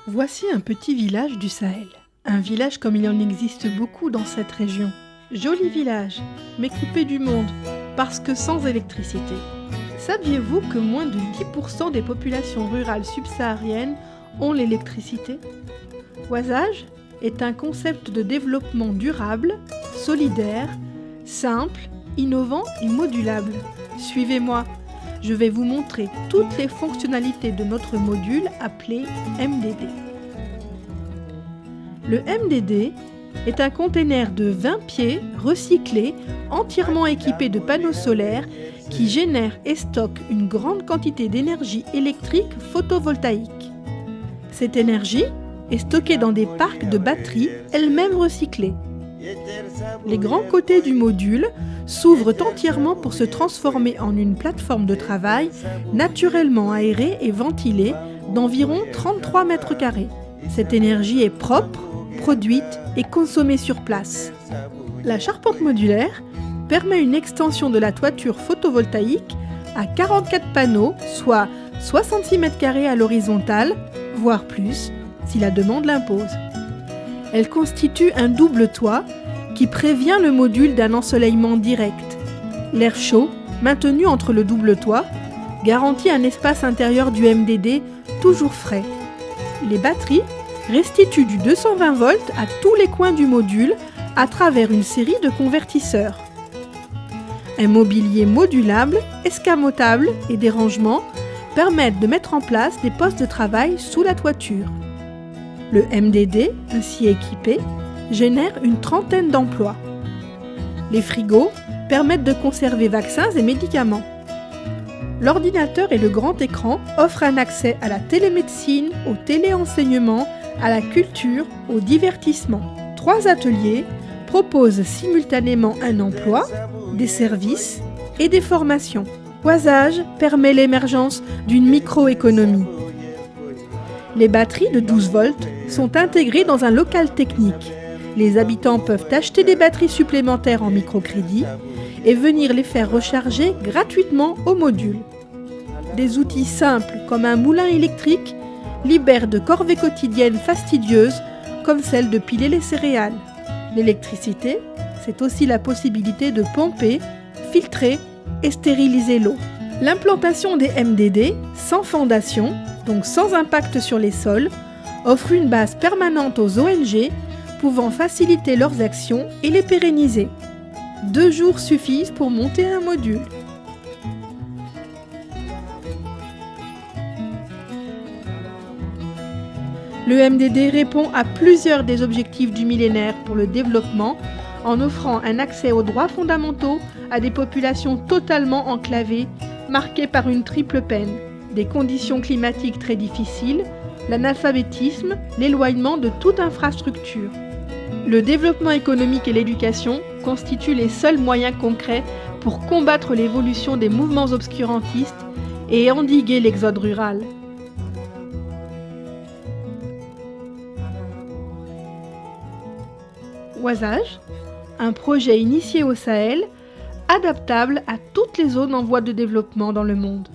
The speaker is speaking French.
Voici un petit village du Sahel. Un village comme il en existe beaucoup dans cette région. Joli village, mais coupé du monde, parce que sans électricité. Saviez-vous que moins de 10% des populations rurales subsahariennes ont l'électricité ? Oisage est un concept de développement durable, solidaire, simple, innovant et modulable. Suivez-moi, je vais vous montrer toutes les fonctionnalités de notre module appelé MDD. Le MDD est un container de 20 pieds recyclé, entièrement équipé de panneaux solaires qui génère et stocke une grande quantité d'énergie électrique photovoltaïque. Cette énergie est stockée dans des parcs de batteries elles-mêmes recyclées. Les grands côtés du module s'ouvrent entièrement pour se transformer en une plateforme de travail naturellement aérée et ventilée d'environ 33 mètres carrés. Cette énergie est propre, produite et consommée sur place. La charpente modulaire permet une extension de la toiture photovoltaïque à 44 panneaux, soit 66 mètres carrés à l'horizontale, voire plus, si la demande l'impose. Elle constitue un double toit qui prévient le module d'un ensoleillement direct. L'air chaud, maintenu entre le double toit, garantit un espace intérieur du MDD toujours frais. Les batteries restituent du 220 volts à tous les coins du module à travers une série de convertisseurs. Un mobilier modulable, escamotable et des rangements permettent de mettre en place des postes de travail sous la toiture. Le MDD, ainsi équipé, génère une trentaine d'emplois. Les frigos permettent de conserver vaccins et médicaments. L'ordinateur et le grand écran offrent un accès à la télémédecine, au téléenseignement, à la culture, au divertissement. 3 ateliers proposent simultanément un emploi, des services et des formations. Oisage permet l'émergence d'une microéconomie. Les batteries de 12 volts sont intégrées dans un local technique. Les habitants peuvent acheter des batteries supplémentaires en microcrédit et venir les faire recharger gratuitement au module. Des outils simples comme un moulin électrique libèrent de corvées quotidiennes fastidieuses comme celle de piler les céréales. L'électricité, c'est aussi la possibilité de pomper, filtrer et stériliser l'eau. L'implantation des MDD sans fondation, donc sans impact sur les sols, offre une base permanente aux ONG pouvant faciliter leurs actions et les pérenniser. 2 jours suffisent pour monter un module. Le MDD répond à plusieurs des objectifs du millénaire pour le développement en offrant un accès aux droits fondamentaux à des populations totalement enclavées, marquées par une triple peine, des conditions climatiques très difficiles, l'analphabétisme, l'éloignement de toute infrastructure. Le développement économique et l'éducation constituent les seuls moyens concrets pour combattre l'évolution des mouvements obscurantistes et endiguer l'exode rural. Oisage, un projet initié au Sahel, adaptable à toutes les zones en voie de développement dans le monde.